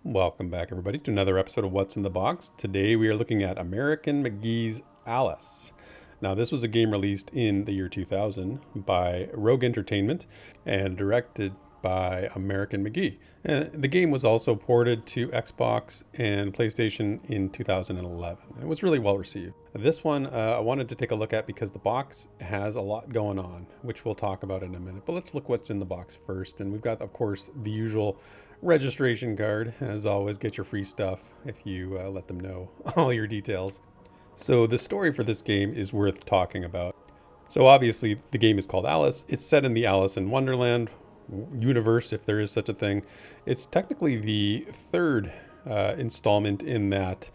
Welcome back, everybody, to another episode of What's in the Box. Today we are looking at American McGee's Alice. Now, this was a game released in the year 2000 by Rogue Entertainment and directed by American McGee. And the game was also ported to Xbox and PlayStation in 2011. It was really well received. This one I wanted to take a look at because the box has a lot going on, which we'll talk about in a minute. But let's look what's in the box first. And we've got, of course, the usual registration card. As always, get your free stuff if you let them know all your details. So the story for this game is worth talking about. So obviously the game is called Alice. It's set in the Alice in Wonderland universe, if there is such a thing. It's technically the third installment in that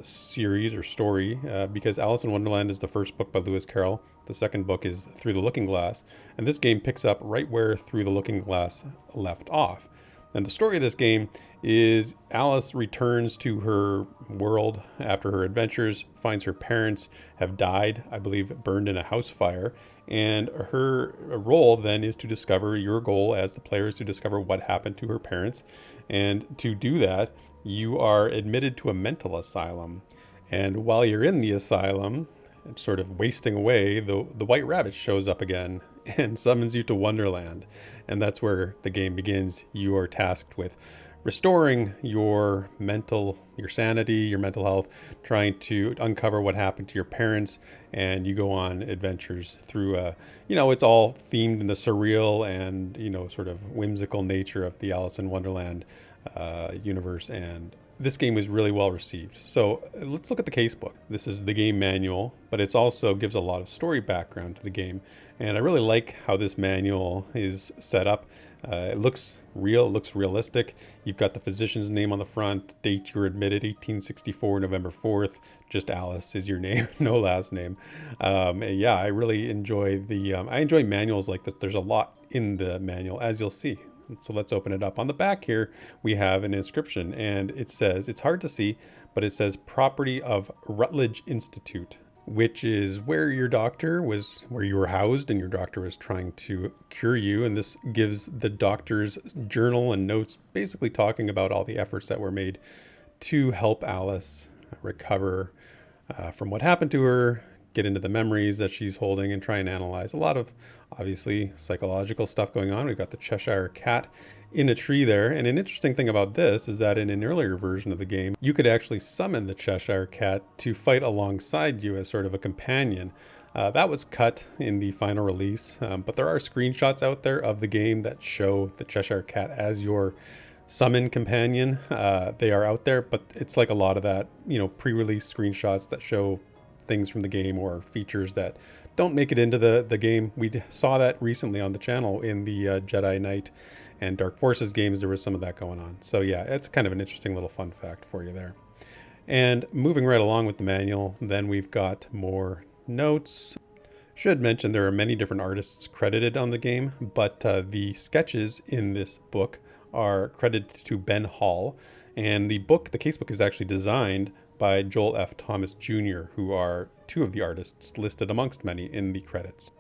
series or story because Alice in Wonderland is the first book by Lewis Carroll. The second book is Through the Looking Glass. And this game picks up right where Through the Looking Glass left off. And the story of this game is Alice returns to her world after her adventures, finds her parents have died, I believe burned in a house fire. And her role then is to discover, your goal as the player is to discover what happened to her parents. And to do that, you are admitted to a mental asylum. And while you're in the asylum, sort of wasting away, the White Rabbit shows up again and summons you to Wonderland. And that's where the game begins. You are tasked with restoring your sanity, your mental health, trying to uncover what happened to your parents, and you go on adventures through it's all themed in the surreal and, sort of whimsical nature of the Alice in Wonderland universe. And this game was really well received. So let's look at the casebook. This is the game manual, but it also gives a lot of story background to the game. And I really like how this manual is set up. It looks real, it looks realistic. You've got the physician's name on the front, date you were admitted, 1864, November 4th. Just Alice is your name, no last name. Yeah, I really enjoy I enjoy manuals like this. There's a lot in the manual, as you'll see. So let's open it up. On the back here, we have an inscription, and it says, it's hard to see, but it says property of Rutledge Institute, which is where your doctor was, where you were housed, and your doctor was trying to cure you. And this gives the doctor's journal and notes, basically talking about all the efforts that were made to help Alice recover from what happened to her, get into the memories that she's holding, and try and analyze a lot of, obviously, psychological stuff going on. We've got the Cheshire Cat in a tree there. And an interesting thing about this is that in an earlier version of the game, you could actually summon the Cheshire Cat to fight alongside you as sort of a companion. That was cut in the final release, but there are screenshots out there of the game that show the Cheshire Cat as your summon companion. They are out there, but it's like a lot of that, pre-release screenshots that show things from the game or features that don't make it into the game. We saw that recently on the channel in the Jedi Knight and Dark Forces games. There was some of that going on. So yeah, it's kind of an interesting little fun fact for you there. And moving right along with the manual, then we've got more notes. Should mention there are many different artists credited on the game, but the sketches in this book are credited to Ben Hall. And the casebook is actually designed by Joel F. Thomas Jr., who are two of the artists listed amongst many in the credits.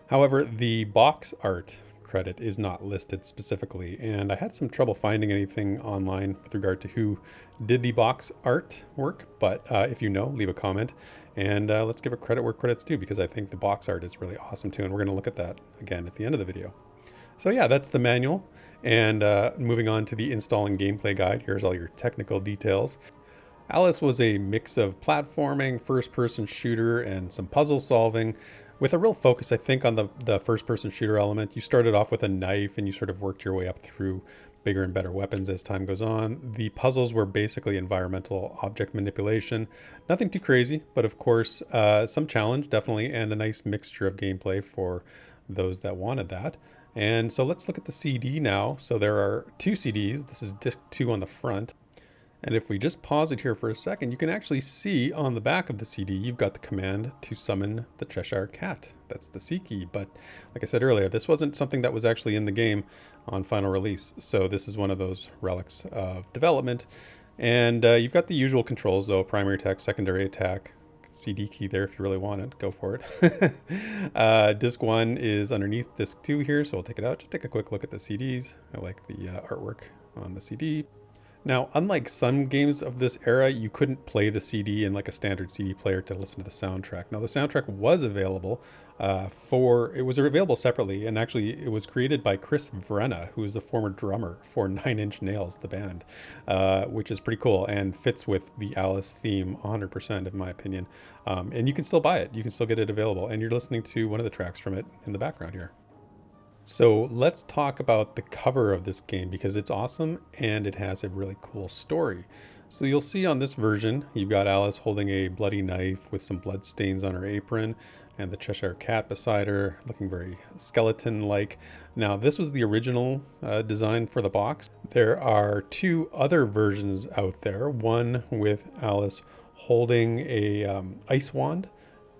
However, the box art credit is not listed specifically, and I had some trouble finding anything online with regard to who did the box art work, but if you know, leave a comment, and let's give a credit where credit's due, because I think the box art is really awesome too, and we're going to look at that again at the end of the video. So yeah, that's the manual, and moving on to the installing gameplay guide. Here's all your technical details. Alice was a mix of platforming, first-person shooter, and some puzzle solving, with a real focus, I think, on the first-person shooter element. You started off with a knife, and you sort of worked your way up through bigger and better weapons as time goes on. The puzzles were basically environmental object manipulation. Nothing too crazy, but of course, some challenge, definitely, and a nice mixture of gameplay for those that wanted that. And so let's look at the CD now. So there are two CDs. This is disc 2 on the front. And if we just pause it here for a second, you can actually see on the back of the CD, you've got the command to summon the Cheshire Cat. That's the C key. But like I said earlier, this wasn't something that was actually in the game on final release. So this is one of those relics of development. And you've got the usual controls though: primary attack, secondary attack, CD key there if you really want it, go for it. Disc 1 is underneath disc 2 here, so we'll take it out. Just take a quick look at the CDs. I like the artwork on the CD. Now, unlike some games of this era, you couldn't play the CD in like a standard CD player to listen to the soundtrack. Now, the soundtrack was available it was available separately, and actually it was created by Chris Vrenna, who is the former drummer for Nine Inch Nails, the band, which is pretty cool and fits with the Alice theme 100%, in my opinion. And you can still buy it. You can still get it available, and you're listening to one of the tracks from it in the background here. So let's talk about the cover of this game because it's awesome and it has a really cool story. So you'll see on this version, you've got Alice holding a bloody knife with some blood stains on her apron and the Cheshire Cat beside her, looking very skeleton-like. Now, this was the original design for the box. There are two other versions out there, one with Alice holding a ice wand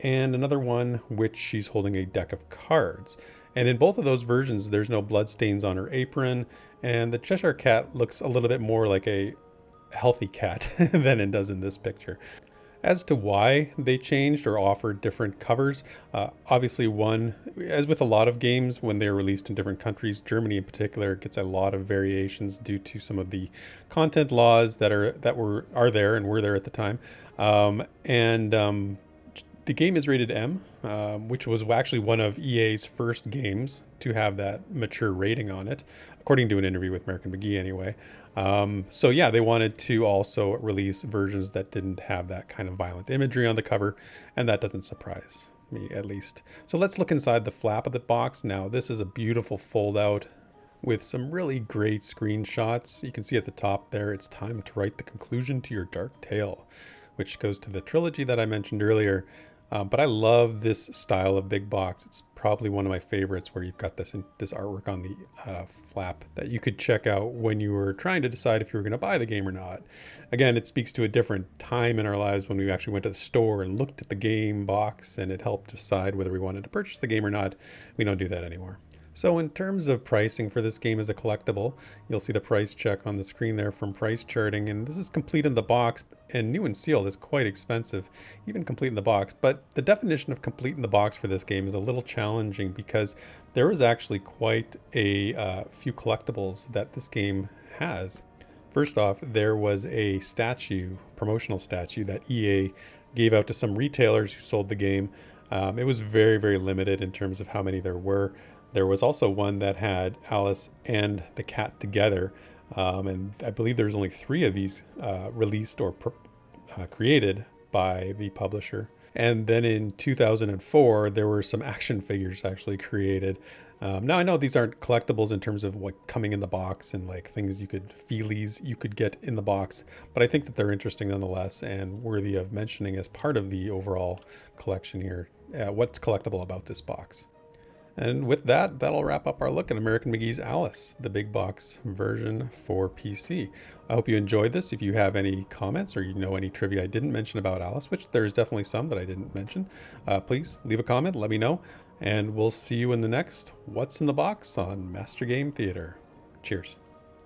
and another one which she's holding a deck of cards. And in both of those versions, there's no blood stains on her apron, and the Cheshire Cat looks a little bit more like a healthy cat than it does in this picture. As to why they changed or offered different covers, obviously one, as with a lot of games when they're released in different countries, Germany in particular gets a lot of variations due to some of the content laws that are there and were there at the time. The game is rated M, which was actually one of EA's first games to have that mature rating on it, according to an interview with American McGee anyway. So yeah, they wanted to also release versions that didn't have that kind of violent imagery on the cover, and that doesn't surprise me, at least. So let's look inside the flap of the box. Now, this is a beautiful fold out with some really great screenshots. You can see at the top there, it's time to write the conclusion to your dark tale, which goes to the trilogy that I mentioned earlier. But I love this style of big box. It's probably one of my favorites, where you've got this artwork on the flap that you could check out when you were trying to decide if you were going to buy the game or not. Again, it speaks to a different time in our lives when we actually went to the store and looked at the game box, and it helped decide whether we wanted to purchase the game or not. We don't do that anymore. So in terms of pricing for this game as a collectible, you'll see the price check on the screen there from Price Charting, and this is complete in the box, and new and sealed is quite expensive, even complete in the box. But the definition of complete in the box for this game is a little challenging because there is actually quite a few collectibles that this game has. First off, there was a promotional statue that EA gave out to some retailers who sold the game. It was very, very limited in terms of how many there were. There was also one that had Alice and the cat together, and I believe there's only 3 of these released or created by the publisher. And then in 2004, there were some action figures actually created. Now, I know these aren't collectibles in terms of what coming in the box and like things feelies you could get in the box, but I think that they're interesting nonetheless and worthy of mentioning as part of the overall collection here. What's collectible about this box? And with that, that'll wrap up our look at American McGee's Alice, the big box version for PC. I hope you enjoyed this. If you have any comments or you know any trivia I didn't mention about Alice, which there's definitely some that I didn't mention, please leave a comment, let me know, and we'll see you in the next What's in the Box on Master Game Theater. Cheers.